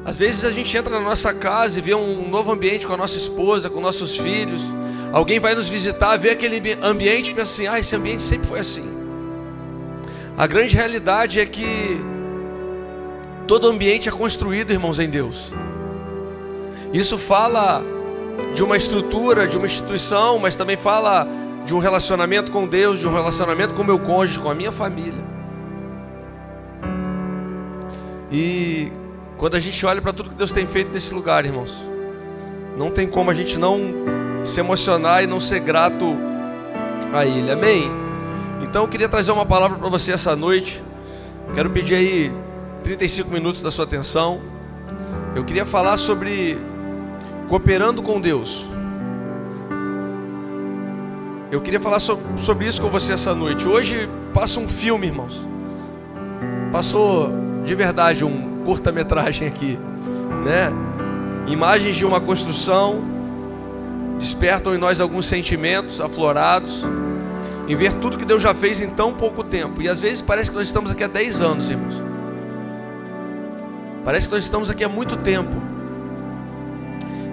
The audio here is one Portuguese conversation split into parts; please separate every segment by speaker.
Speaker 1: Às vezes a gente entra na nossa casa e vê um novo ambiente com a nossa esposa, com nossos filhos. Alguém vai nos visitar, vê aquele ambiente e pensa assim: esse ambiente sempre foi assim. A grande realidade é que todo ambiente é construído, irmãos, em Deus. Isso fala de uma estrutura, de uma instituição, mas também fala de um relacionamento com Deus, de um relacionamento com o meu cônjuge, com a minha família. E quando a gente olha para tudo que Deus tem feito nesse lugar, irmãos, não tem como a gente não se emocionar e não ser grato a Ele, amém? Então eu queria trazer uma palavra para você essa noite. Quero pedir aí 35 minutos da sua atenção. Eu queria falar sobre cooperando com Deus. Eu queria falar sobre isso com você essa noite. Hoje passa um filme, irmãos. Passou de verdade um curta-metragem aqui, né? Imagens de uma construção despertam em nós alguns sentimentos aflorados em ver tudo que Deus já fez em tão pouco tempo. E às vezes parece que nós estamos aqui há 10 anos, irmãos. Parece que nós estamos aqui há muito tempo.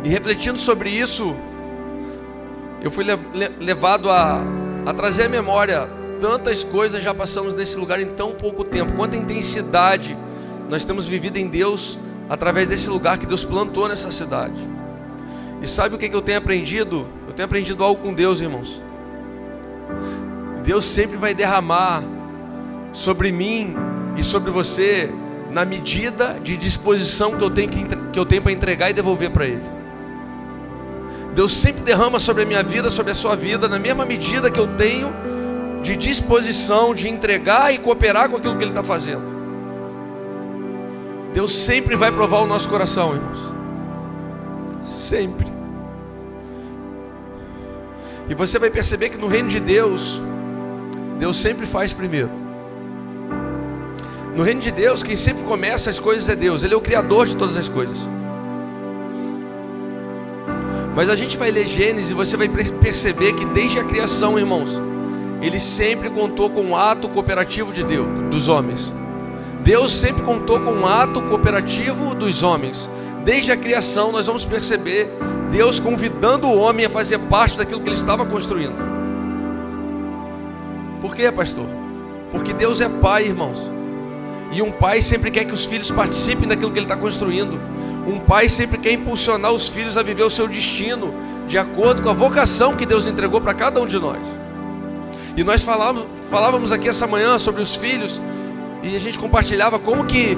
Speaker 1: E refletindo sobre isso, eu fui levado a trazer à memória tantas coisas já passamos nesse lugar em tão pouco tempo. Quanta intensidade nós temos vivido em Deus através desse lugar que Deus plantou nessa cidade. E sabe o que eu tenho aprendido? Eu tenho aprendido algo com Deus, irmãos. Deus sempre vai derramar sobre mim e sobre você na medida de disposição que eu tenho para entregar e devolver para Ele. Deus sempre derrama sobre a minha vida, sobre a sua vida, na mesma medida que eu tenho de disposição de entregar e cooperar com aquilo que Ele está fazendo. Deus sempre vai provar o nosso coração, irmãos. Sempre. E você vai perceber que no reino de Deus, Deus sempre faz primeiro. No reino de Deus, quem sempre começa as coisas é Deus. Ele é o Criador de todas as coisas. Mas a gente vai ler Gênesis e você vai perceber que desde a criação, irmãos, Ele sempre contou com um ato cooperativo de Deus, dos homens. Deus sempre contou com um ato cooperativo dos homens. Desde a criação nós vamos perceber Deus convidando o homem a fazer parte daquilo que Ele estava construindo. Por quê, pastor? Porque Deus é pai, irmãos. E um pai sempre quer que os filhos participem daquilo que Ele está construindo. Um pai sempre quer impulsionar os filhos a viver o seu destino de acordo com a vocação que Deus entregou para cada um de nós. E nós falávamos aqui essa manhã sobre os filhos, e a gente compartilhava como que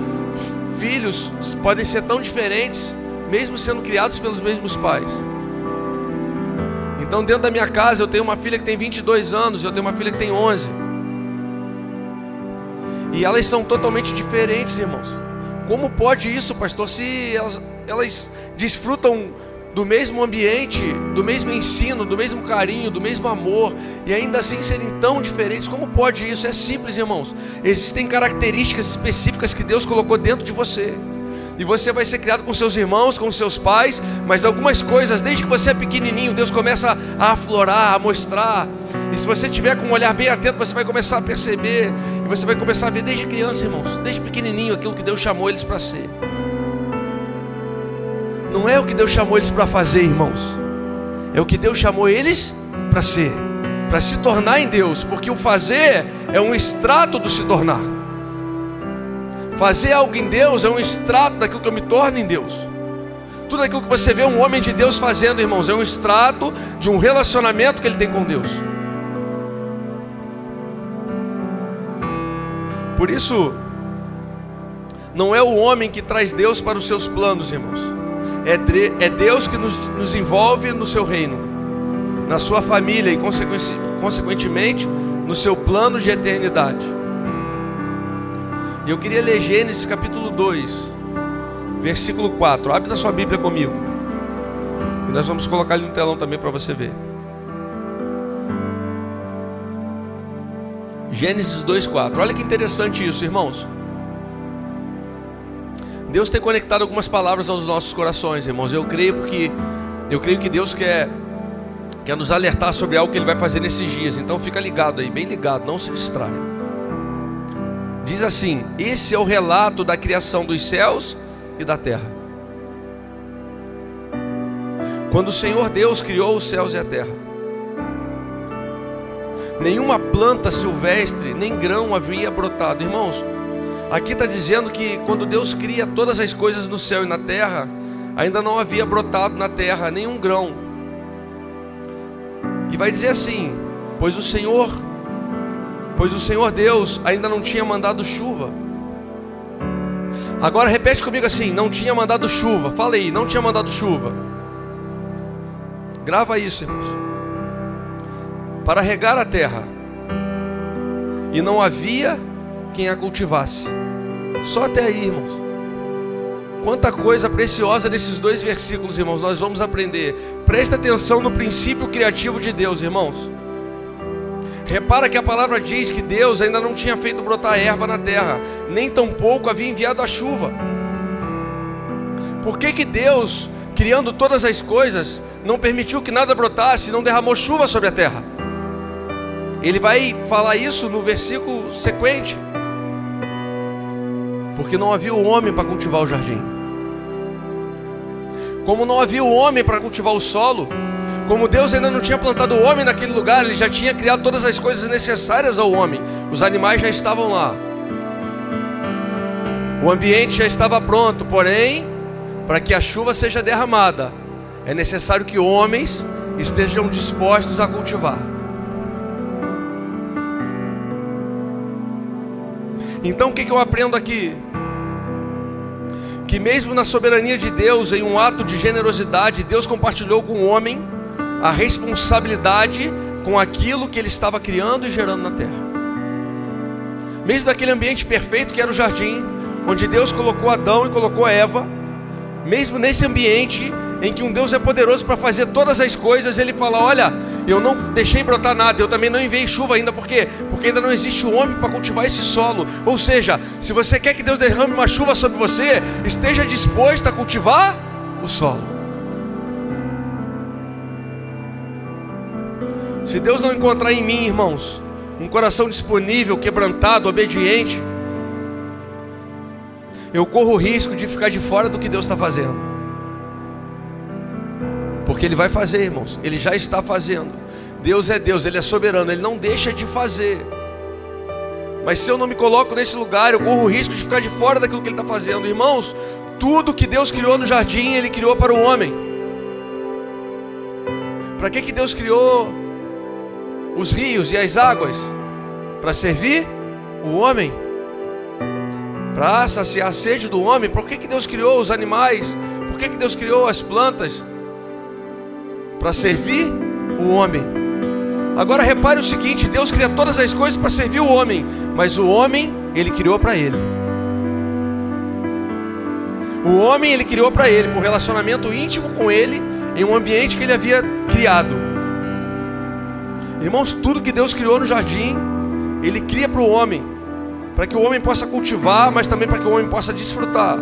Speaker 1: filhos podem ser tão diferentes, mesmo sendo criados pelos mesmos pais. Então dentro da minha casa eu tenho uma filha que tem 22 anos, eu tenho uma filha que tem 11. E elas são totalmente diferentes, irmãos. Como pode isso, pastor, se elas desfrutam do mesmo ambiente, do mesmo ensino, do mesmo carinho, do mesmo amor, e ainda assim serem tão diferentes? Como pode isso? É simples, irmãos. Existem características específicas que Deus colocou dentro de você. E você vai ser criado com seus irmãos, com seus pais, mas algumas coisas, desde que você é pequenininho, Deus começa a aflorar, a mostrar. E se você tiver com um olhar bem atento, você vai começar a perceber, e você vai começar a ver desde criança, irmãos, desde pequenininho, aquilo que Deus chamou eles para ser. Não é o que Deus chamou eles para fazer, irmãos. É o que Deus chamou eles para ser, para se tornar em Deus. Porque o fazer é um extrato do se tornar. Fazer algo em Deus é um extrato daquilo que eu me torno em Deus. Tudo aquilo que você vê um homem de Deus fazendo, irmãos, é um extrato de um relacionamento que ele tem com Deus. Por isso, não é o homem que traz Deus para os seus planos, irmãos. É Deus que nos envolve no seu reino, na sua família e consequentemente no seu plano de eternidade. E eu queria ler Gênesis capítulo 2, versículo 4. Abre na sua Bíblia comigo. E nós vamos colocar ali no telão também para você ver. Gênesis 2:4. Olha que interessante isso, irmãos. Deus tem conectado algumas palavras aos nossos corações, irmãos. Eu creio que Deus quer nos alertar sobre algo que Ele vai fazer nesses dias. Então fica ligado aí, bem ligado, não se distraia. Diz assim: esse é o relato da criação dos céus e da terra. quando o Senhor Deus criou os céus e a terra, nenhuma planta silvestre, nem grão havia brotado. Irmãos, aqui está dizendo que quando Deus cria todas as coisas no céu e na terra, ainda não havia brotado na terra nenhum grão. E vai dizer assim: pois o Senhor Deus ainda não tinha mandado chuva. Agora repete comigo assim: não tinha mandado chuva. Fala aí, não tinha mandado chuva. Grava isso, irmãos. Para regar a terra, e não havia quem a cultivasse. Só até aí, irmãos. Quanta coisa preciosa nesses dois versículos, irmãos, nós vamos aprender. Presta atenção no princípio criativo de Deus, irmãos. Repara que a palavra diz que Deus ainda não tinha feito brotar erva na terra, nem tampouco havia enviado a chuva. Por que Deus, criando todas as coisas, não permitiu que nada brotasse, não derramou chuva sobre a terra? Ele vai falar isso no versículo sequente. Porque não havia o homem para cultivar o jardim. Como não havia o homem para cultivar o solo, como Deus ainda não tinha plantado o homem naquele lugar, Ele já tinha criado todas as coisas necessárias ao homem. Os animais já estavam lá, o ambiente já estava pronto. Porém, para que a chuva seja derramada, é necessário que homens estejam dispostos a cultivar. Então o que eu aprendo aqui? Que mesmo na soberania de Deus, em um ato de generosidade, Deus compartilhou com o homem a responsabilidade com aquilo que Ele estava criando e gerando na terra. Mesmo naquele ambiente perfeito que era o jardim, onde Deus colocou Adão e colocou Eva, mesmo nesse ambiente em que um Deus é poderoso para fazer todas as coisas, Ele fala: olha, eu não deixei brotar nada, eu também não enviei chuva ainda. Por quê? Porque ainda não existe o homem para cultivar esse solo. Ou seja, se você quer que Deus derrame uma chuva sobre você, esteja disposto a cultivar o solo. Se Deus não encontrar em mim, irmãos, um coração disponível, quebrantado, obediente, eu corro o risco de ficar de fora do que Deus está fazendo. Porque Ele vai fazer, irmãos. Ele já está fazendo. Deus é Deus, Ele é soberano, Ele não deixa de fazer. Mas se eu não me coloco nesse lugar, eu corro o risco de ficar de fora daquilo que Ele está fazendo. Irmãos, tudo que Deus criou no jardim, Ele criou para o homem. Para que Deus criou os rios e as águas? Para servir o homem, para saciar a sede do homem. Por que Deus criou os animais? Por que Deus criou as plantas? Para servir o homem. Agora repare o seguinte: Deus cria todas as coisas para servir o homem, mas o homem Ele criou para Ele. O homem Ele criou para Ele, por relacionamento íntimo com Ele, em um ambiente que Ele havia criado. Irmãos, tudo que Deus criou no jardim, Ele cria para o homem, para que o homem possa cultivar, mas também para que o homem possa desfrutar.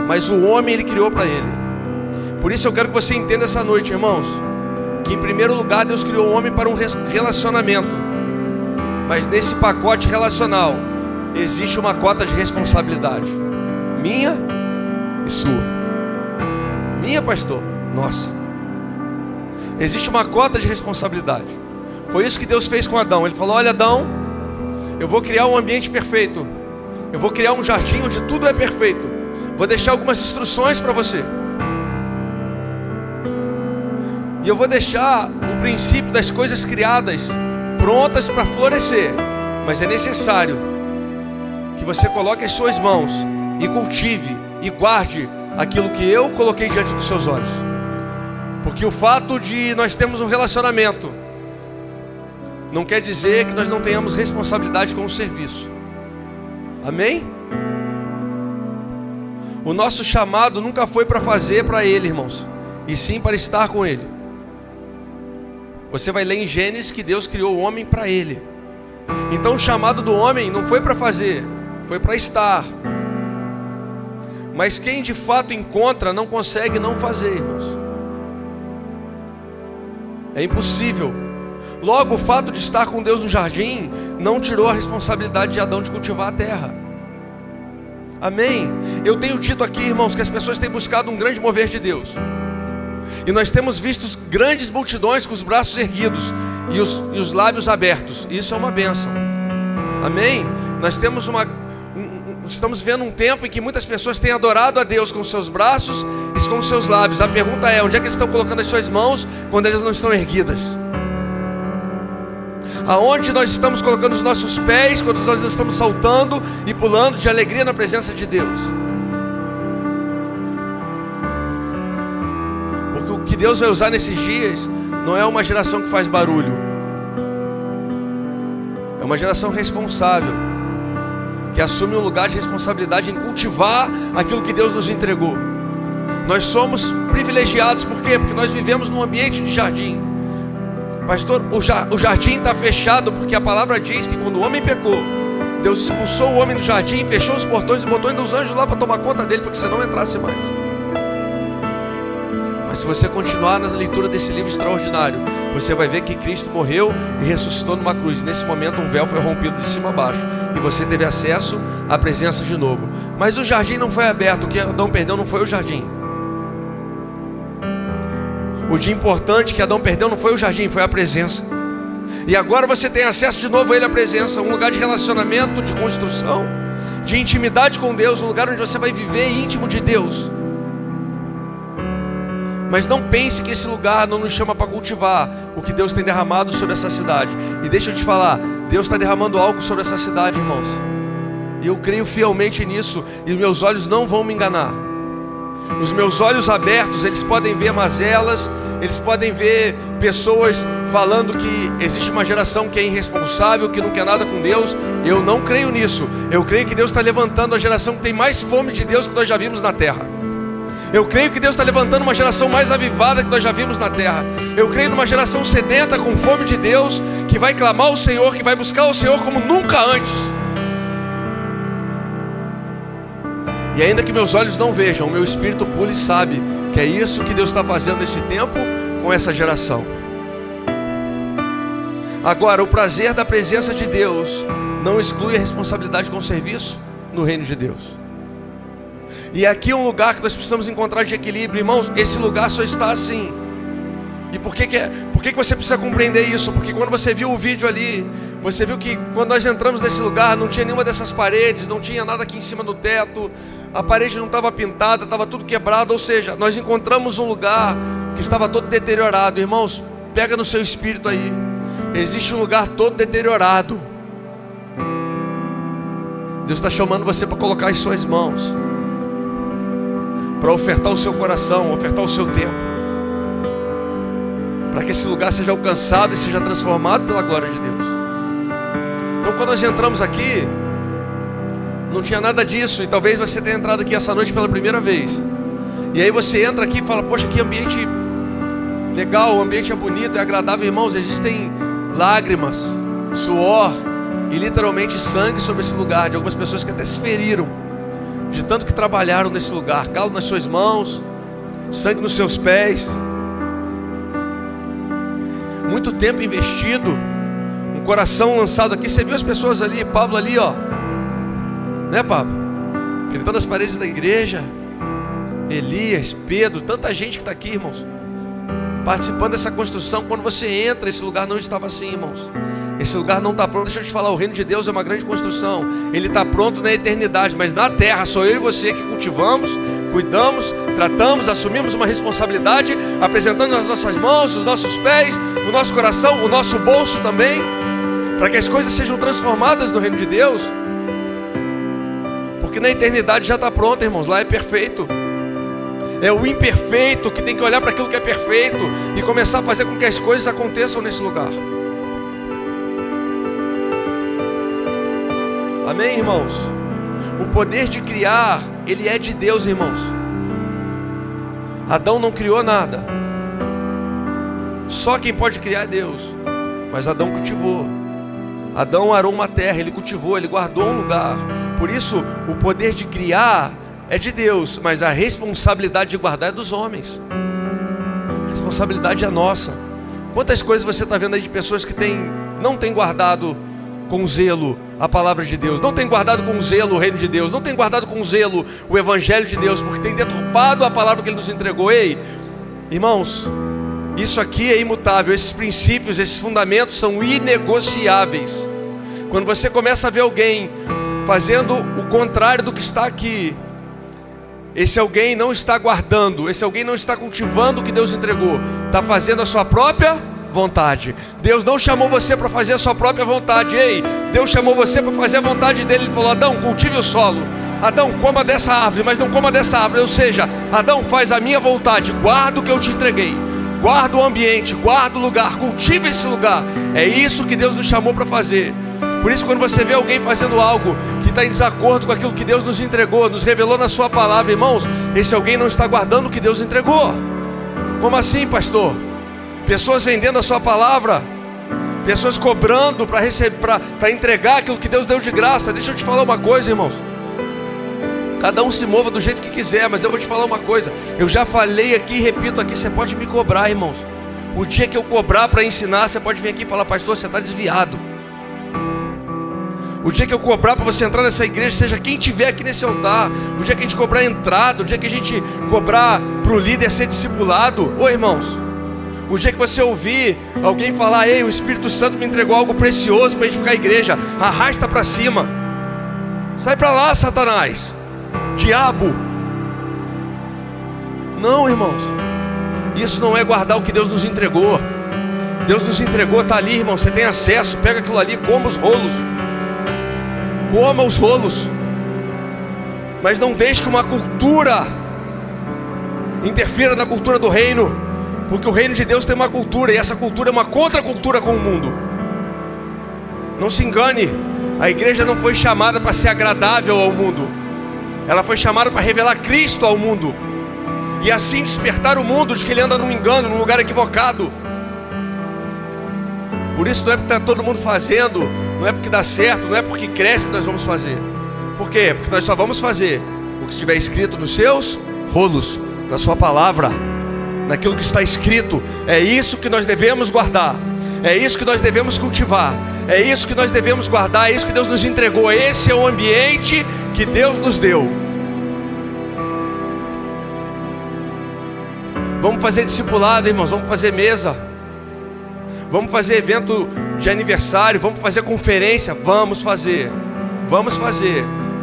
Speaker 1: Mas o homem Ele criou para Ele. Por isso eu quero que você entenda essa noite, irmãos, que em primeiro lugar Deus criou o homem para um relacionamento. Mas nesse pacote relacional existe uma cota de responsabilidade, minha e sua. Minha, pastor? Nossa. Existe uma cota de responsabilidade. Foi isso que Deus fez com Adão. Ele falou: olha, Adão, eu vou criar um ambiente perfeito. Eu vou criar um jardim onde tudo é perfeito. Vou deixar algumas instruções para você. E eu vou deixar o princípio das coisas criadas prontas para florescer. Mas é necessário que você coloque as suas mãos e cultive e guarde aquilo que eu coloquei diante dos seus olhos. Porque o fato de nós termos um relacionamento não quer dizer que nós não tenhamos responsabilidade com o serviço. Amém? O nosso chamado nunca foi para fazer para Ele, irmãos, e sim para estar com Ele. Você vai ler em Gênesis que Deus criou o homem para Ele. Então o chamado do homem não foi para fazer, foi para estar. Mas quem de fato encontra não consegue não fazer, irmãos. É impossível. Logo, o fato de estar com Deus no jardim não tirou a responsabilidade de Adão de cultivar a terra. Amém? Eu tenho dito aqui, irmãos, que as pessoas têm buscado um grande mover de Deus. E nós temos visto grandes multidões com os braços erguidos e os lábios abertos. Isso é uma bênção. Amém? Nós temos estamos vendo um tempo em que muitas pessoas têm adorado a Deus com os seus braços e com os seus lábios. A pergunta é: onde é que eles estão colocando as suas mãos quando elas não estão erguidas? Aonde nós estamos colocando os nossos pés quando nós estamos saltando e pulando de alegria na presença de Deus? Porque o que Deus vai usar nesses dias não é uma geração que faz barulho, é uma geração responsável, que assume um lugar de responsabilidade em cultivar aquilo que Deus nos entregou. Nós somos privilegiados, por quê? Porque nós vivemos num ambiente de jardim. Pastor, o jardim está fechado porque a palavra diz que quando o homem pecou, Deus expulsou o homem do jardim, fechou os portões e botou ainda os anjos lá para tomar conta dele, para que você não entrasse mais. Mas se você continuar na leitura desse livro extraordinário, você vai ver que Cristo morreu e ressuscitou numa cruz. Nesse momento um véu foi rompido de cima a baixo e você teve acesso à presença de novo. Mas o jardim não foi aberto. O que Adão perdeu não foi o jardim. O dia importante que Adão perdeu não foi o jardim, foi a presença. E agora você tem acesso de novo a ele, a presença. Um lugar de relacionamento, de construção, de intimidade com Deus. Um lugar onde você vai viver íntimo de Deus. Mas não pense que esse lugar não nos chama para cultivar o que Deus tem derramado sobre essa cidade. E deixa eu te falar, Deus está derramando algo sobre essa cidade, irmãos. E eu creio fielmente nisso, e meus olhos não vão me enganar. Os meus olhos abertos, eles podem ver mazelas, eles podem ver pessoas falando que existe uma geração que é irresponsável, que não quer nada com Deus. Eu não creio nisso. Eu creio que Deus está levantando a geração que tem mais fome de Deus que nós já vimos na terra. Eu creio que Deus está levantando uma geração mais avivada que nós já vimos na terra. Eu creio numa geração sedenta, com fome de Deus, que vai clamar ao Senhor, que vai buscar o Senhor como nunca antes. E ainda que meus olhos não vejam, o meu espírito pula e sabe que é isso que Deus está fazendo nesse tempo com essa geração. Agora, o prazer da presença de Deus não exclui a responsabilidade com o serviço no reino de Deus. E aqui é um lugar que nós precisamos encontrar de equilíbrio. Irmãos, esse lugar só está assim. E por que você precisa compreender isso? Porque quando você viu o vídeo ali, você viu que quando nós entramos nesse lugar, não tinha nenhuma dessas paredes, não tinha nada aqui em cima no teto, a parede não estava pintada, estava tudo quebrado. Ou seja, nós encontramos um lugar que estava todo deteriorado. Irmãos, pega no seu espírito aí. Existe um lugar todo deteriorado. Deus está chamando você para colocar as suas mãos, para ofertar o seu coração, ofertar o seu tempo, para que esse lugar seja alcançado e seja transformado pela glória de Deus. Então, quando nós entramos aqui, não tinha nada disso. E talvez você tenha entrado aqui essa noite pela primeira vez. E aí você entra aqui e fala: poxa, que ambiente legal, o ambiente é bonito, é agradável. Irmãos, existem lágrimas, suor e literalmente sangue sobre esse lugar, de algumas pessoas que até se feriram de tanto que trabalharam nesse lugar. Calo nas suas mãos, sangue nos seus pés, muito tempo investido, um coração lançado aqui. Você viu as pessoas ali, Pablo ali, ó, né, Pablo? Pintando as paredes da igreja, Elias, Pedro, tanta gente que está aqui, irmãos, participando dessa construção. Quando você entra, esse lugar não estava assim, irmãos. Esse lugar não está pronto. Deixa eu te falar, o reino de Deus é uma grande construção. Ele está pronto na eternidade, mas na terra sou eu e você que cultivamos, cuidamos, tratamos, assumimos uma responsabilidade, apresentando as nossas mãos, os nossos pés, o nosso coração, o nosso bolso também, para que as coisas sejam transformadas no reino de Deus. Porque na eternidade já está pronto, irmãos. Lá é perfeito. É o imperfeito que tem que olhar para aquilo que é perfeito e começar a fazer com que as coisas aconteçam nesse lugar. Amém, irmãos? O poder de criar, ele é de Deus, irmãos. Adão não criou nada. Só quem pode criar é Deus. Mas Adão cultivou. Adão arou uma terra, ele cultivou, ele guardou um lugar. Por isso, o poder de criar é de Deus, mas a responsabilidade de guardar é dos homens. A responsabilidade é nossa. Quantas coisas você está vendo aí de pessoas que não têm guardado com zelo a palavra de Deus, não têm guardado com zelo o reino de Deus, não têm guardado com zelo o evangelho de Deus, porque tem deturpado a palavra que Ele nos entregou. Ei, Irmãos, isso aqui é imutável. Esses princípios, esses fundamentos são inegociáveis. Quando você começa a ver alguém fazendo o contrário do que está aqui, esse alguém não está guardando, esse alguém não está cultivando o que Deus entregou, está fazendo a sua própria vontade. Deus não chamou você para fazer a sua própria vontade. Ei, Deus chamou você para fazer a vontade dele. Ele falou: Adão, cultive o solo. Adão, coma dessa árvore, mas não coma dessa árvore. Ou seja, Adão, faz a minha vontade, guarda o que eu te entreguei, guarda o ambiente, guarda o lugar, cultiva esse lugar. É isso que Deus nos chamou para fazer. Por isso, quando você vê alguém fazendo algo que está em desacordo com aquilo que Deus nos entregou, nos revelou na sua palavra, irmãos, esse alguém não está guardando o que Deus entregou. Como assim, pastor? Pessoas vendendo a sua palavra, pessoas cobrando para entregar aquilo que Deus deu de graça. Deixa eu te falar uma coisa, irmãos. Cada um se mova do jeito que quiser, mas eu vou te falar uma coisa. Eu já falei aqui e repito aqui: você pode me cobrar, irmãos. O dia que eu cobrar para ensinar, você pode vir aqui e falar: pastor, você está desviado. O dia que eu cobrar para você entrar nessa igreja, seja quem estiver aqui nesse altar, o dia que a gente cobrar a entrada, o dia que a gente cobrar para o líder ser discipulado, ô irmãos, o dia que você ouvir alguém falar: ei, o Espírito Santo me entregou algo precioso para a gente ficar na igreja, arrasta para cima. Sai para lá, Satanás, diabo. Não, irmãos, isso não é guardar o que Deus nos entregou. Deus nos entregou, está ali, irmão, você tem acesso, pega aquilo ali, coma os rolos. Coma os rolos, mas não deixe que uma cultura interfira na cultura do reino, porque o reino de Deus tem uma cultura, e essa cultura é uma contracultura com o mundo. Não se engane, a igreja não foi chamada para ser agradável ao mundo, ela foi chamada para revelar Cristo ao mundo, e assim despertar o mundo de que ele anda num engano, num lugar equivocado. Por isso não é porque está todo mundo fazendo, não é porque dá certo, não é porque cresce que nós vamos fazer. Por quê? Porque nós só vamos fazer o que estiver escrito nos seus rolos, na sua palavra, naquilo que está escrito. É isso que nós devemos guardar, é isso que nós devemos cultivar, é isso que nós devemos guardar, é isso que Deus nos entregou. Esse é o ambiente que Deus nos deu. Vamos fazer discipulado, irmãos, vamos fazer mesa, vamos fazer evento de aniversário, vamos fazer conferência, vamos fazer.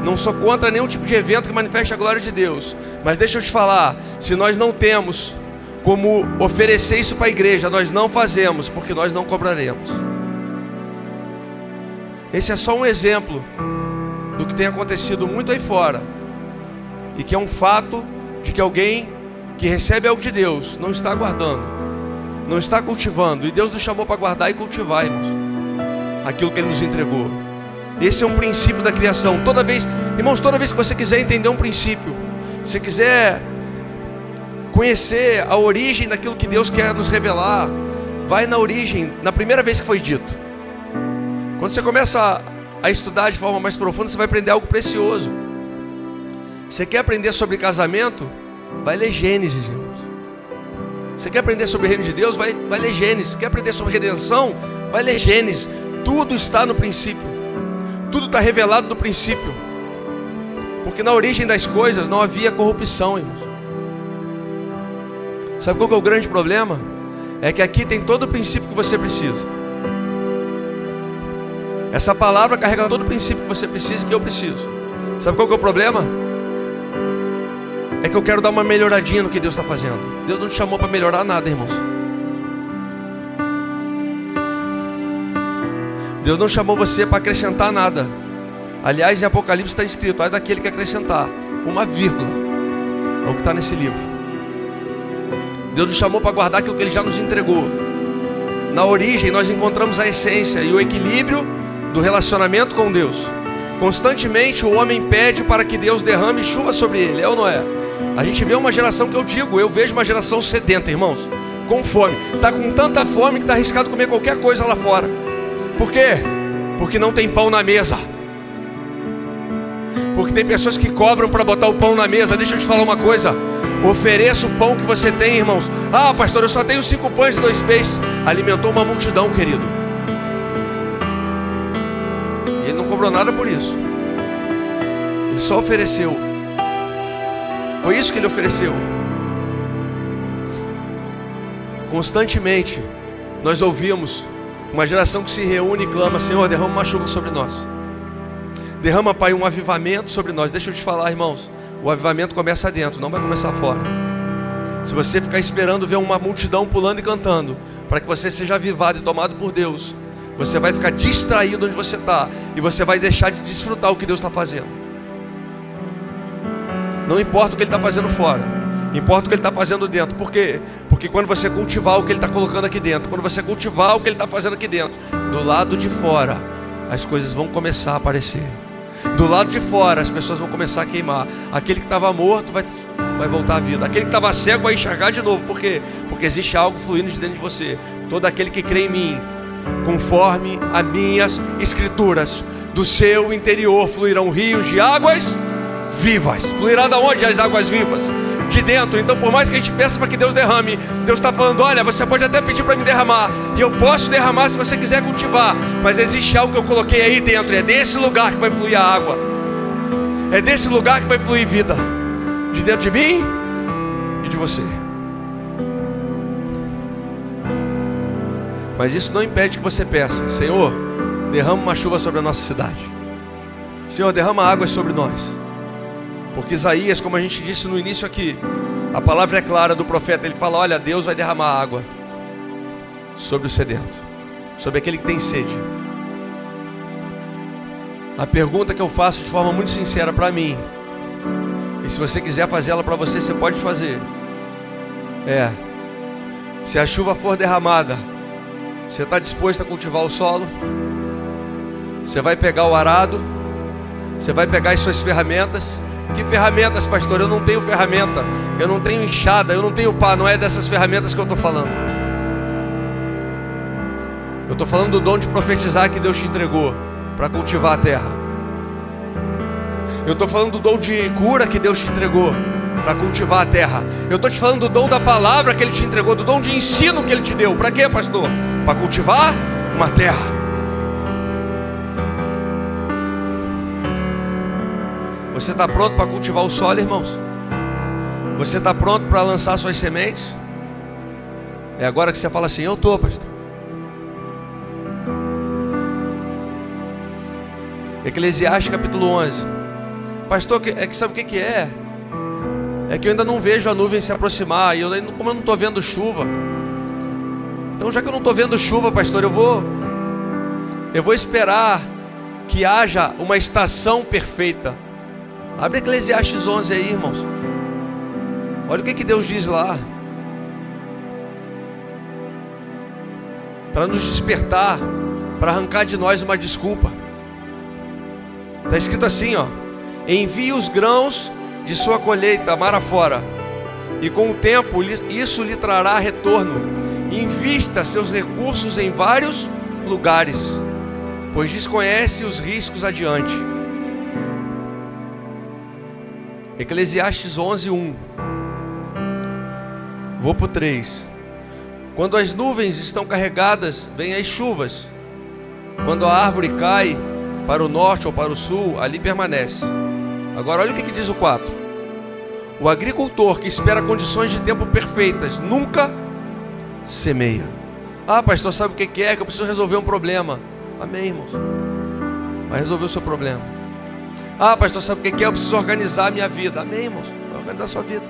Speaker 1: Não sou contra nenhum tipo de evento que manifeste a glória de Deus, mas deixa eu te falar, se nós não temos como oferecer isso para a igreja, nós não fazemos, porque nós não cobraremos. Esse é só um exemplo do que tem acontecido muito aí fora, e que é um fato de que alguém que recebe algo de Deus não está guardando, não está cultivando. E Deus nos chamou para guardar e cultivar, irmãos, aquilo que Ele nos entregou. Esse é um princípio da criação. Toda vez, irmãos, toda vez que você quiser entender um princípio, se você quiser conhecer a origem daquilo que Deus quer nos revelar, vai na origem, na primeira vez que foi dito. Quando você começa a estudar de forma mais profunda, você vai aprender algo precioso. Você quer aprender sobre casamento? Vai ler Gênesis, irmãos. Você quer aprender sobre o reino de Deus? Vai ler Gênesis. Quer aprender sobre redenção? Vai ler Gênesis. Tudo está no princípio. Tudo está revelado no princípio. Porque na origem das coisas não havia corrupção, irmãos. Sabe qual que é o grande problema? É que aqui tem todo o princípio que você precisa. Essa palavra carrega todo o princípio que você precisa e que eu preciso. Sabe qual que é o problema? É que eu quero dar uma melhoradinha no que Deus está fazendo. Deus não te chamou para melhorar nada, irmãos. Deus não chamou você para acrescentar nada. Aliás, em Apocalipse está escrito: ai daquele que acrescentar uma vírgula ao que está nesse livro. Deus nos chamou para guardar aquilo que Ele já nos entregou. Na origem nós encontramos a essência e o equilíbrio do relacionamento com Deus. Constantemente o homem pede para que Deus derrame chuva sobre ele, é ou não é? A gente vê uma geração que eu vejo uma geração sedenta, irmãos, com fome. Está com tanta fome que está arriscado comer qualquer coisa lá fora. Por quê? Porque não tem pão na mesa. Porque tem pessoas que cobram para botar o pão na mesa. Deixa eu te falar uma coisa: ofereça o pão que você tem, irmãos. Ah, pastor, eu só tenho 5 pães e 2 peixes. Alimentou uma multidão, querido. E Ele não cobrou nada por isso. Ele só ofereceu. Foi isso que Ele ofereceu. Constantemente nós ouvimos uma geração que se reúne e clama: Senhor, derrama uma chuva sobre nós. Derrama, Pai, um avivamento sobre nós. Deixa eu te falar, irmãos, o avivamento começa dentro, não vai começar fora. Se você ficar esperando ver uma multidão pulando e cantando para que você seja avivado e tomado por Deus, você vai ficar distraído onde você está, e você vai deixar de desfrutar o que Deus está fazendo. Não importa o que Ele está fazendo fora, importa o que Ele está fazendo dentro. Por quê? Porque quando você cultivar o que Ele está colocando aqui dentro, quando você cultivar o que Ele está fazendo aqui dentro, do lado de fora as coisas vão começar a aparecer. Do lado de fora as pessoas vão começar a queimar. Aquele que estava morto vai voltar à vida. Aquele que estava cego vai enxergar de novo. Por quê? Porque existe algo fluindo de dentro de você. Todo aquele que crê em mim, conforme as minhas escrituras, do seu interior fluirão rios de águas vivas. Fluirá da onde as águas vivas? De dentro. Então, por mais que a gente peça para que Deus derrame, Deus está falando: olha, você pode até pedir para me derramar, e eu posso derramar se você quiser cultivar, mas existe algo que eu coloquei aí dentro. É desse lugar que vai fluir a água, é desse lugar que vai fluir vida, de dentro de mim e de você. Mas isso não impede que você peça: Senhor, derrama uma chuva sobre a nossa cidade. Senhor, derrama águas sobre nós. Porque Isaías, como a gente disse no início aqui, a palavra é clara do profeta. Ele fala: olha, Deus vai derramar água sobre o sedento, sobre aquele que tem sede. A pergunta que eu faço de forma muito sincera para mim, e se você quiser fazer ela para você, você pode fazer, é: se a chuva for derramada, você está disposto a cultivar o solo? Você vai pegar o arado? Você vai pegar as suas ferramentas? Que ferramentas, pastor? Eu não tenho ferramenta, eu não tenho enxada, eu não tenho pá. Não é dessas ferramentas que eu estou falando. Eu estou falando do dom de profetizar que Deus te entregou para cultivar a terra. Eu estou falando do dom de cura que Deus te entregou para cultivar a terra. Eu estou te falando do dom da palavra que Ele te entregou, do dom de ensino que Ele te deu. Para quê, pastor? Para cultivar uma terra. Você está pronto para cultivar o solo, irmãos? Você está pronto para lançar suas sementes? É agora que você fala assim: eu estou, pastor. Eclesiastes capítulo 11. Pastor, é que sabe o que é? É que eu ainda não vejo a nuvem se aproximar. E como eu não estou vendo chuva, então já que eu não estou vendo chuva, pastor, eu vou esperar que haja uma estação perfeita. Abre Eclesiastes 11 aí, irmãos. Olha o que Deus diz lá, para nos despertar, para arrancar de nós uma desculpa. Está escrito assim, ó: envie os grãos de sua colheita mar afora, e com o tempo isso lhe trará retorno. Invista seus recursos em vários lugares, pois desconhece os riscos adiante. Eclesiastes 11, 1. Vou para o 3. Quando as nuvens estão carregadas, vêm as chuvas. Quando a árvore cai para o norte ou para o sul, ali permanece. Agora olha o que diz o 4. O agricultor que espera condições de tempo perfeitas nunca semeia. Ah, pastor, sabe o que é? Que eu preciso resolver um problema. Amém, irmãos? Vai resolver o seu problema. Ah, pastor, sabe o que é? Eu preciso organizar a minha vida. Amém, irmãos? Vai organizar a sua vida.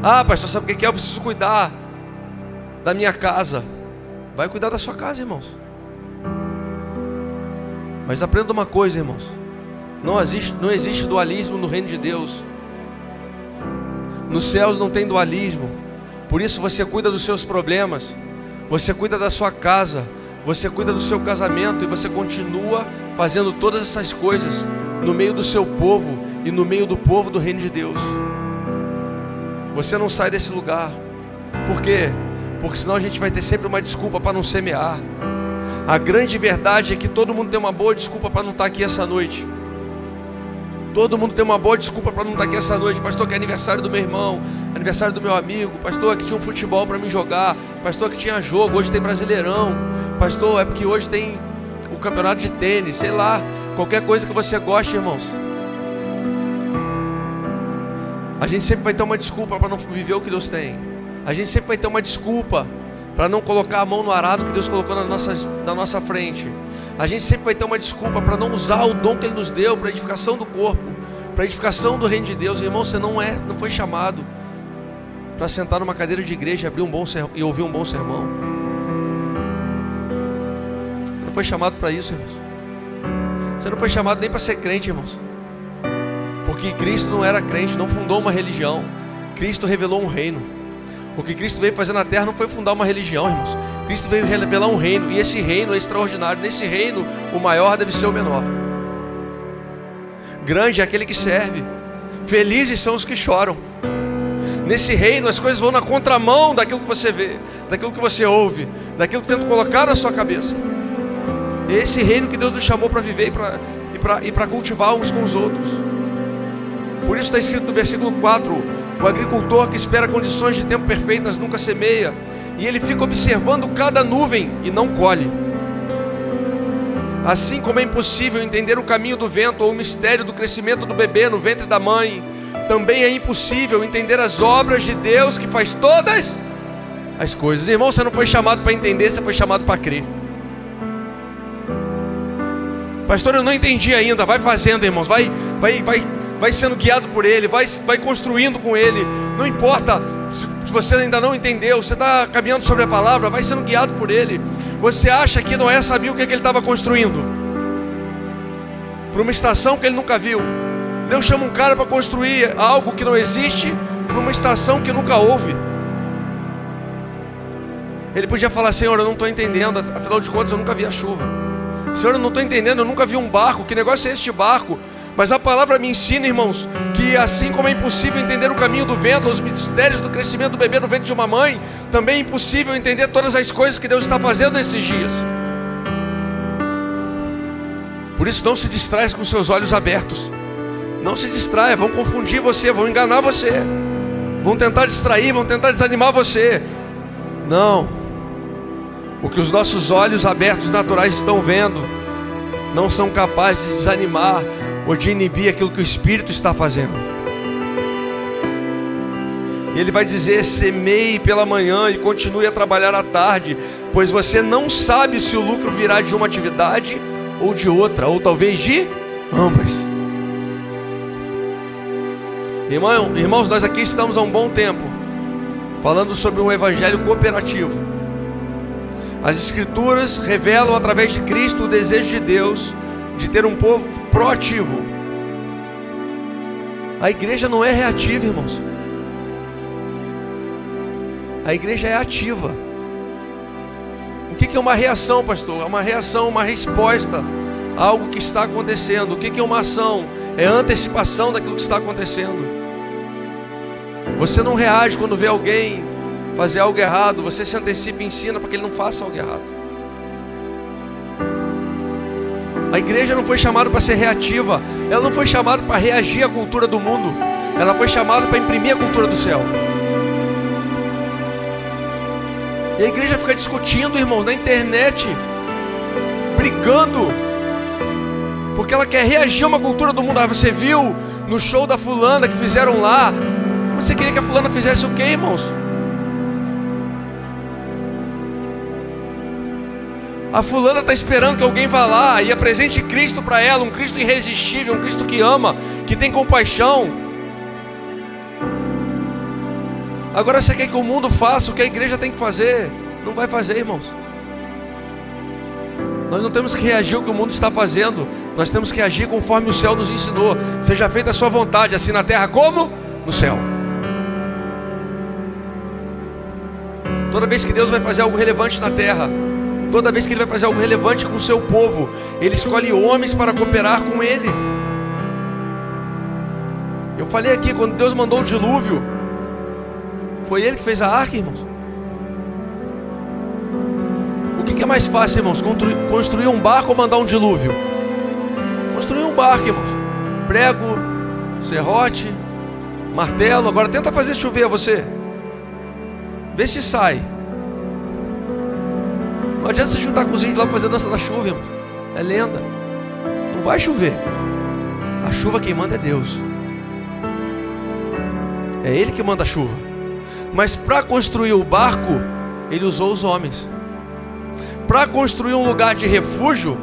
Speaker 1: Ah, pastor, sabe o que é? Eu preciso cuidar da minha casa. Vai cuidar da sua casa, irmãos. Mas aprenda uma coisa, irmãos: não existe dualismo no reino de Deus. Nos céus não tem dualismo. Por isso você cuida dos seus problemas, você cuida da sua casa, você cuida do seu casamento, e você continua fazendo todas essas coisas no meio do seu povo e no meio do povo do reino de Deus. Você não sai desse lugar. Por quê? Porque senão a gente vai ter sempre uma desculpa para não semear. A grande verdade é que todo mundo tem uma boa desculpa para não estar aqui essa noite. Todo mundo tem uma boa desculpa para não estar aqui essa noite. Pastor, que é aniversário do meu irmão, aniversário do meu amigo. Pastor, que tinha um futebol para mim jogar. Pastor, que tinha jogo, hoje tem Brasileirão. Pastor, é porque hoje tem o campeonato de tênis. Sei lá, qualquer coisa que você goste, irmãos. A gente sempre vai ter uma desculpa para não viver o que Deus tem. A gente sempre vai ter uma desculpa para não colocar a mão no arado que Deus colocou na nossa frente. A gente sempre vai ter uma desculpa para não usar o dom que Ele nos deu para a edificação do corpo, para a edificação do reino de Deus. Irmão, você não foi chamado para sentar numa cadeira de igreja, abrir um bom sermão e ouvir um bom sermão. Você não foi chamado para isso, irmãos. Você não foi chamado nem para ser crente, irmãos. Porque Cristo não era crente, não fundou uma religião. Cristo revelou um reino. O que Cristo veio fazer na terra não foi fundar uma religião, irmãos. Cristo veio revelar um reino, e esse reino é extraordinário. Nesse reino, o maior deve ser o menor. Grande é aquele que serve. Felizes são os que choram. Nesse reino, as coisas vão na contramão daquilo que você vê, daquilo que você ouve, daquilo que tenta colocar na sua cabeça. É esse reino que Deus nos chamou para viver e para cultivar uns com os outros. Por isso está escrito no versículo 4: o agricultor que espera condições de tempo perfeitas nunca semeia, e ele fica observando cada nuvem e não colhe. Assim como é impossível entender o caminho do vento ou o mistério do crescimento do bebê no ventre da mãe, também é impossível entender as obras de Deus que faz todas as coisas. Irmão, você não foi chamado para entender, você foi chamado para crer. Pastor, eu não entendi ainda. Vai fazendo, irmãos, vai sendo guiado por Ele, vai construindo com Ele. Não importa se você ainda não entendeu, você está caminhando sobre a palavra, vai sendo guiado por Ele. Você acha que Noé sabia o que ele estava construindo? Para uma estação que ele nunca viu. Deus chama um cara para construir algo que não existe para uma estação que nunca houve. Ele podia falar: Senhor, eu não estou entendendo, afinal de contas eu nunca vi a chuva. Senhor, eu não estou entendendo, eu nunca vi um barco, que negócio é este barco? Mas a palavra me ensina, irmãos, que assim como é impossível entender o caminho do vento, os mistérios do crescimento do bebê no ventre de uma mãe, também é impossível entender todas as coisas que Deus está fazendo nesses dias. Por isso, não se distraia com seus olhos abertos. Não se distraia, vão confundir você, vão enganar você, vão tentar distrair, vão tentar desanimar você. Não. O que os nossos olhos abertos naturais estão vendo não são capazes de desanimar ou de inibir aquilo que o Espírito está fazendo. E Ele vai dizer: semeie pela manhã e continue a trabalhar à tarde, pois você não sabe se o lucro virá de uma atividade ou de outra, ou talvez de ambas. Irmãos, nós aqui estamos há um bom tempo falando sobre um evangelho cooperativo. As Escrituras revelam através de Cristo o desejo de Deus de ter um povo proativo. A igreja não é reativa, irmãos. A igreja é ativa. O que é uma reação, pastor? É uma reação, uma resposta a algo que está acontecendo. O que é uma ação? É a antecipação daquilo que está acontecendo. Você não reage quando vê alguém fazer algo errado, você se antecipa e ensina para que ele não faça algo errado. A igreja não foi chamada para ser reativa, ela não foi chamada para reagir à cultura do mundo, ela foi chamada para imprimir a cultura do céu. E a igreja fica discutindo, irmãos, na internet, brigando, porque ela quer reagir a uma cultura do mundo. Ah, você viu no show da fulana que fizeram lá? Você queria que a fulana fizesse o quê, irmãos? A fulana está esperando que alguém vá lá e apresente Cristo para ela, um Cristo irresistível, um Cristo que ama, que tem compaixão. Agora você quer que o mundo faça o que a igreja tem que fazer? Não vai fazer, irmãos. Nós não temos que reagir ao que o mundo está fazendo, nós temos que agir conforme o céu nos ensinou. Seja feita a sua vontade, assim na terra como no céu. Toda vez que Deus vai fazer algo relevante na terra, toda vez que Ele vai fazer algo relevante com o seu povo, Ele escolhe homens para cooperar com Ele. Eu falei aqui, quando Deus mandou o dilúvio, foi Ele que fez a arca, irmãos. O que é mais fácil, irmãos? Construir um barco ou mandar um dilúvio? Construir um barco, irmãos. Prego, serrote, martelo. Agora tenta fazer chover você. Vê se sai. Não adianta você juntar com os índios lá para fazer dança da chuva, irmão. É lenda. Não vai chover. A chuva quem manda é Deus. É Ele que manda a chuva. Mas para construir o barco, ele usou os homens. Para construir um lugar de refúgio,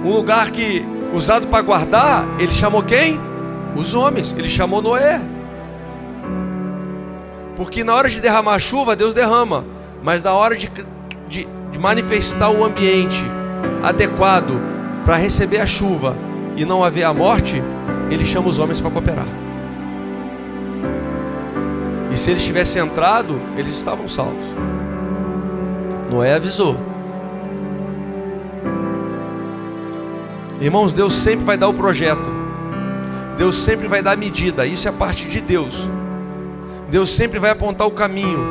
Speaker 1: um lugar que usado para guardar, ele chamou quem? Os homens. Ele chamou Noé. Porque na hora de derramar a chuva, Deus derrama. Mas na hora de manifestar o ambiente adequado para receber a chuva e não haver a morte, ele chama os homens para cooperar. E se eles tivessem entrado, eles estavam salvos. Noé avisou. Irmãos, Deus sempre vai dar o projeto. Deus sempre vai dar a medida. Isso é a parte de Deus. Deus sempre vai apontar o caminho.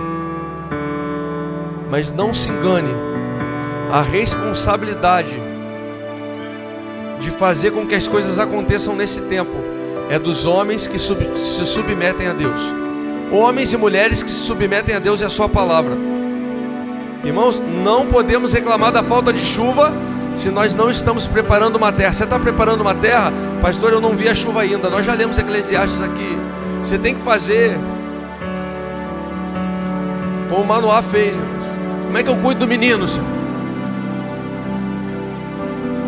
Speaker 1: Mas não se engane, a responsabilidade de fazer com que as coisas aconteçam nesse tempo é dos homens que se submetem a Deus. Homens e mulheres que se submetem a Deus e a sua palavra. Irmãos, não podemos reclamar da falta de chuva se nós não estamos preparando uma terra. Você está preparando uma terra? Pastor, eu não vi a chuva ainda. Nós já lemos Eclesiastes aqui. Você tem que fazer como o Manoá fez, irmãos. Como é que eu cuido do menino, Senhor?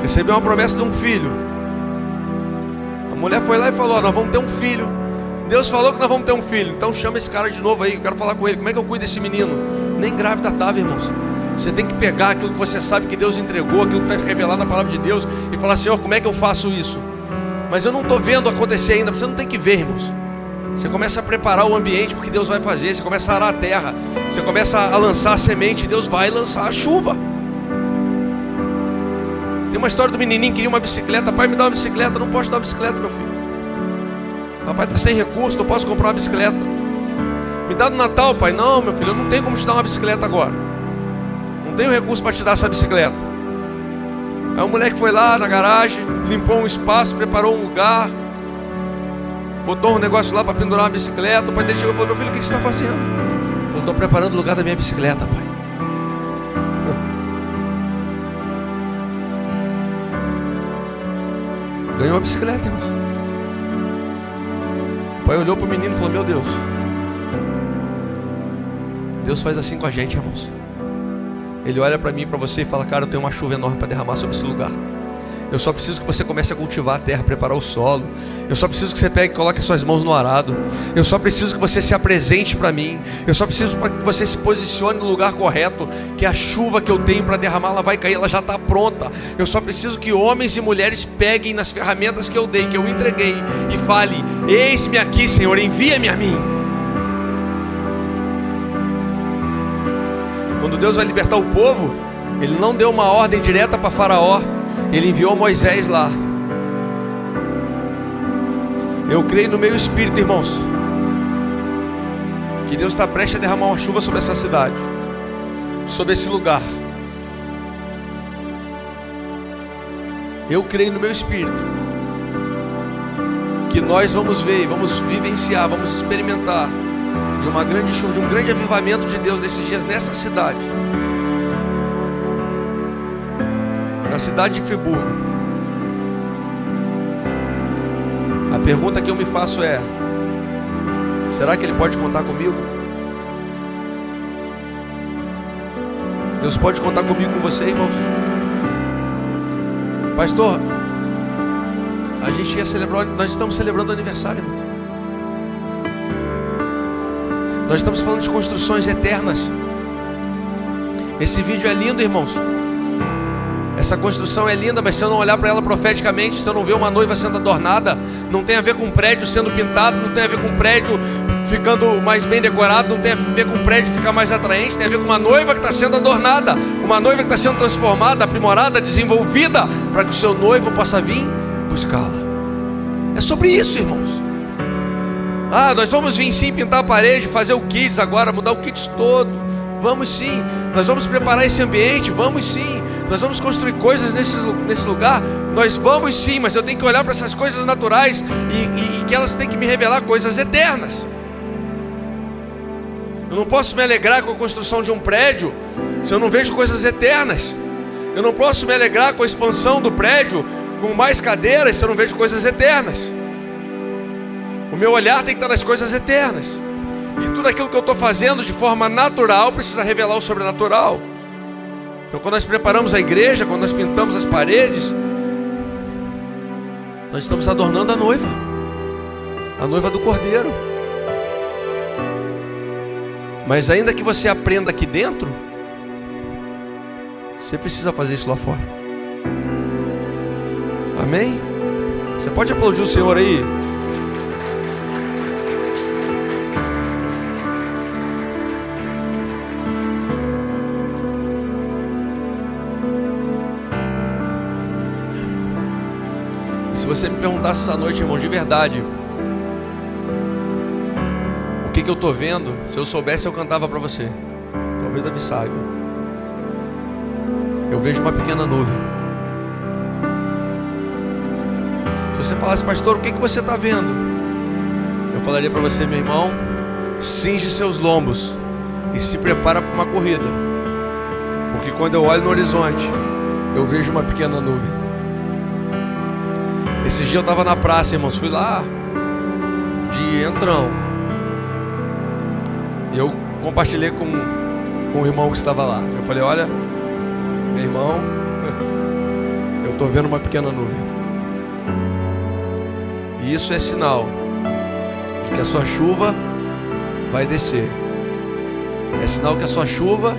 Speaker 1: Recebeu uma promessa de um filho. A mulher foi lá e falou: nós vamos ter um filho. Deus falou que nós vamos ter um filho. Então chama esse cara de novo aí, eu quero falar com ele. Como é que eu cuido desse menino? Nem grávida estava, irmãos. Você tem que pegar aquilo que você sabe que Deus entregou, aquilo que está revelado na palavra de Deus, e falar: Senhor, como é que eu faço isso? Mas eu não estou vendo acontecer ainda. Você não tem que ver, irmãos. Você começa a preparar o ambiente porque Deus vai fazer. Você começa a arar a terra. Você começa a lançar a semente e Deus vai lançar a chuva. Tem uma história do menininho que queria uma bicicleta. Pai, me dá uma bicicleta. Não posso dar uma bicicleta, meu filho. Papai está sem recurso, não posso comprar uma bicicleta. Me dá no Natal, pai. Não, meu filho, eu não tenho como te dar uma bicicleta agora. Não tenho recurso para te dar essa bicicleta. Aí o moleque foi lá na garagem, limpou um espaço, preparou um lugar, botou um negócio lá para pendurar uma bicicleta. O pai dele chegou e falou: meu filho, o que você está fazendo? Ele falou: estou preparando o lugar da minha bicicleta, pai. Ganhou uma bicicleta, irmãos. O pai olhou para o menino e falou: meu Deus, Deus faz assim com a gente, irmãos. Ele olha para mim e para você e fala: cara, eu tenho uma chuva enorme para derramar sobre esse lugar. Eu só preciso que você comece a cultivar a terra, preparar o solo. Eu só preciso que você pegue e coloque as suas mãos no arado. Eu só preciso que você se apresente para mim. Eu só preciso para que você se posicione no lugar correto, que a chuva que eu tenho para derramar, ela vai cair, ela já está pronta. Eu só preciso que homens e mulheres peguem nas ferramentas que eu dei, que eu entreguei, e falem: eis-me aqui, Senhor, envia-me a mim. Quando Deus vai libertar o povo, Ele não deu uma ordem direta para Faraó. Ele enviou Moisés lá. Eu creio no meu espírito, irmãos, que Deus está prestes a derramar uma chuva sobre essa cidade, sobre esse lugar. Eu creio no meu espírito que nós vamos ver, vamos vivenciar, vamos experimentar de uma grande chuva, de um grande avivamento de Deus nesses dias nessa cidade. Na cidade de Friburgo. A pergunta que eu me faço é: será que Ele pode contar comigo? Deus pode contar comigo, com você, irmãos? Pastor, a gente ia celebrar, nós estamos celebrando o aniversário, irmãos. Nós estamos falando de construções eternas. Esse vídeo é lindo, irmãos. Essa construção é linda, mas se eu não olhar para ela profeticamente, se eu não ver uma noiva sendo adornada, não tem a ver com um prédio sendo pintado, não tem a ver com um prédio ficando mais bem decorado, não tem a ver com um prédio ficar mais atraente, tem a ver com uma noiva que está sendo adornada, uma noiva que está sendo transformada, aprimorada, desenvolvida, para que o seu noivo possa vir buscá-la. É sobre isso, irmãos. Ah, nós vamos vir sim pintar a parede, fazer o kids agora, mudar o kids todo. Vamos sim, nós vamos preparar esse ambiente, vamos sim. Nós vamos construir coisas nesse lugar, nós vamos sim, mas eu tenho que olhar para essas coisas naturais e que elas têm que me revelar coisas eternas. Eu não posso me alegrar com a construção de um prédio se eu não vejo coisas eternas. Eu não posso me alegrar com a expansão do prédio, com mais cadeiras, se eu não vejo coisas eternas. O meu olhar tem que estar nas coisas eternas. E tudo aquilo que eu estou fazendo de forma natural precisa revelar o sobrenatural. Então, quando nós preparamos a igreja, quando nós pintamos as paredes, nós estamos adornando a noiva do Cordeiro. Mas ainda que você aprenda aqui dentro, você precisa fazer isso lá fora. Amém? Você pode aplaudir o Senhor aí? Se você me perguntasse essa noite, irmão, de verdade, o que eu estou vendo, se eu soubesse eu cantava para você. Talvez Davi saiba. Eu vejo uma pequena nuvem. Se você falasse, pastor, o que você está vendo? Eu falaria para você, meu irmão, cinge seus lombos e se prepara para uma corrida. Porque quando eu olho no horizonte, eu vejo uma pequena nuvem. Esse dia eu estava na praça, irmãos, fui lá de entrão. E eu compartilhei com o irmão que estava lá. Eu falei, olha, meu irmão, eu estou vendo uma pequena nuvem. E isso é sinal de que a sua chuva vai descer. É sinal que a sua chuva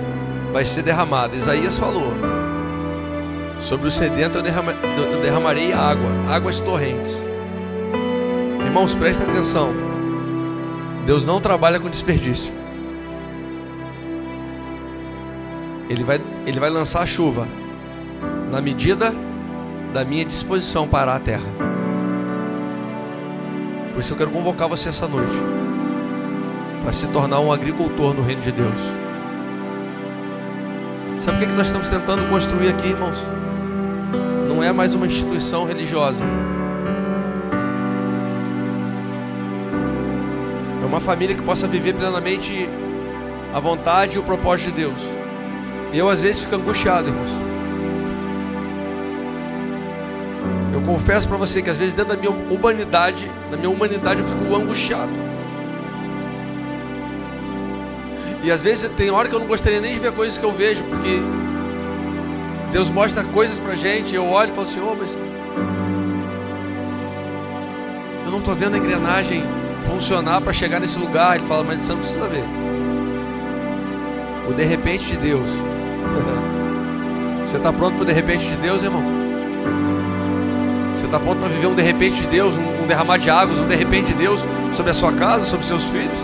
Speaker 1: vai ser derramada. Isaías falou: sobre o sedento eu derramarei águas torrentes. Irmãos, prestem atenção. Deus não trabalha com desperdício. Ele vai lançar a chuva na medida da minha disposição para a terra. Por isso eu quero convocar você essa noite para se tornar um agricultor no reino de Deus. Sabe o que nós estamos tentando construir aqui, irmãos? Não é mais uma instituição religiosa. É uma família que possa viver plenamente a vontade e o propósito de Deus. E eu às vezes fico angustiado, irmãos. Eu confesso para você que às vezes dentro da minha humanidade eu fico angustiado. E às vezes tem hora que eu não gostaria nem de ver coisas que eu vejo, porque Deus mostra coisas pra gente, eu olho e falo, Senhor, mas eu não estou vendo a engrenagem funcionar para chegar nesse lugar. Ele fala, mas você não precisa ver. O de repente de Deus. Você está pronto para o de repente de Deus, irmãos? Você está pronto para viver um de repente de Deus, um derramar de águas, um de repente de Deus sobre a sua casa, sobre seus filhos?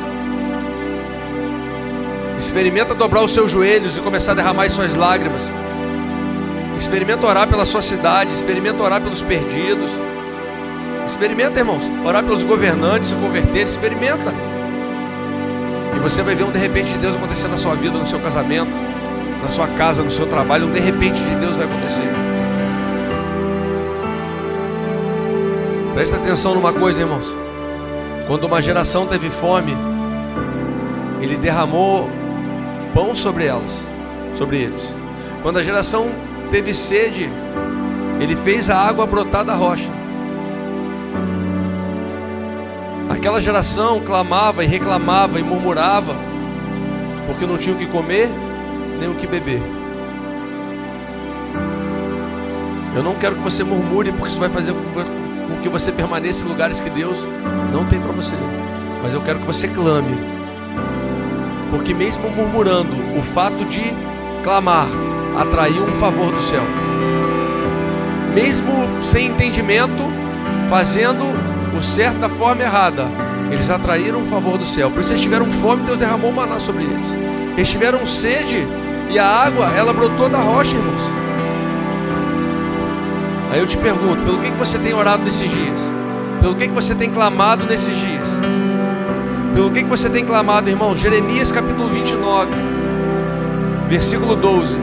Speaker 1: Experimenta dobrar os seus joelhos e começar a derramar as suas lágrimas. Experimenta orar pela sua cidade, experimenta orar pelos perdidos. Experimenta, irmãos, orar pelos governantes se converterem, experimenta. E você vai ver um de repente de Deus acontecer na sua vida, no seu casamento, na sua casa, no seu trabalho. Um de repente de Deus vai acontecer. Presta atenção numa coisa, irmãos. Quando uma geração teve fome, Ele derramou pão sobre eles. Quando a geração teve sede, Ele fez a água brotar da rocha. Aquela geração clamava e reclamava e murmurava, porque não tinha o que comer, nem o que beber. Eu não quero que você murmure, porque isso vai fazer com que você permaneça em lugares que Deus não tem para você. Mas eu quero que você clame, porque mesmo murmurando, o fato de clamar atraiu um favor do céu. Mesmo sem entendimento, fazendo o certo da forma errada, eles atraíram um favor do céu. Por isso eles tiveram fome, Deus derramou maná sobre eles. Eles tiveram sede e a água, ela brotou da rocha, irmãos. Aí eu te pergunto, pelo que você tem orado nesses dias? Pelo que você tem clamado nesses dias? Pelo que você tem clamado, irmão? Jeremias capítulo 29, versículo 12.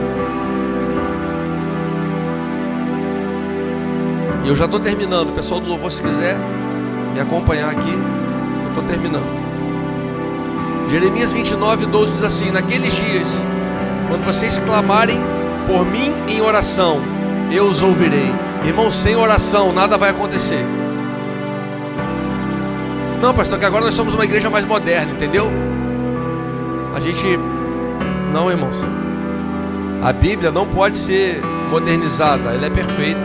Speaker 1: E eu já estou terminando. O pessoal do louvor, se quiser me acompanhar aqui, eu estou terminando. Jeremias 29, 12 diz assim: naqueles dias, quando vocês clamarem por mim em oração, eu os ouvirei. Irmão, sem oração nada vai acontecer. Não, pastor, que agora nós somos uma igreja mais moderna, entendeu? A gente... Não, irmãos. A Bíblia não pode ser modernizada. Ela é perfeita.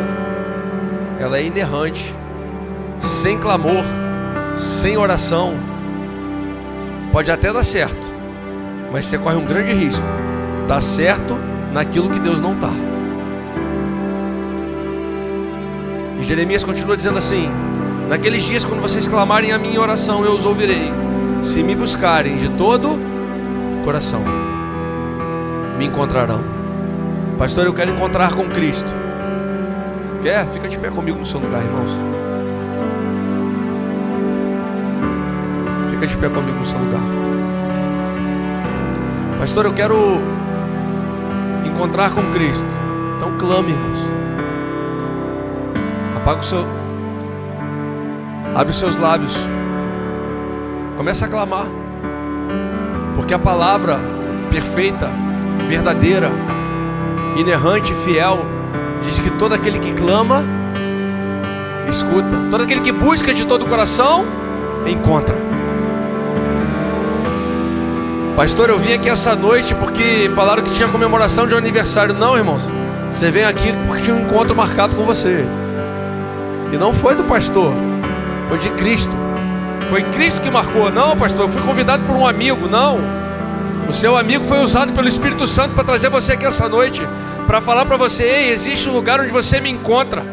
Speaker 1: Ela é inerrante. Sem clamor, sem oração, pode até dar certo, mas você corre um grande risco. Dar certo naquilo que Deus não está. E Jeremias continua dizendo assim: naqueles dias, quando vocês clamarem a minha oração, eu os ouvirei. Se me buscarem de todo coração, me encontrarão. Pastor, eu quero encontrar com Cristo. Quer? Fica de pé comigo no seu lugar, irmãos. Fica de pé comigo no seu lugar. Pastor, eu quero encontrar com Cristo. Então clame, irmãos. Apaga o seu... Abre os seus lábios. Começa a clamar. Porque a palavra perfeita, verdadeira, inerrante, fiel, diz que todo aquele que clama, escuta. Todo aquele que busca de todo o coração, encontra. Pastor, eu vim aqui essa noite porque falaram que tinha comemoração de aniversário. Não, irmãos. Você vem aqui porque tinha um encontro marcado com você. E não foi do pastor, foi de Cristo. Foi Cristo que marcou. Não, pastor, eu fui convidado por um amigo. Não. O seu amigo foi usado pelo Espírito Santo para trazer você aqui essa noite, para falar para você: ei, existe um lugar onde você me encontra.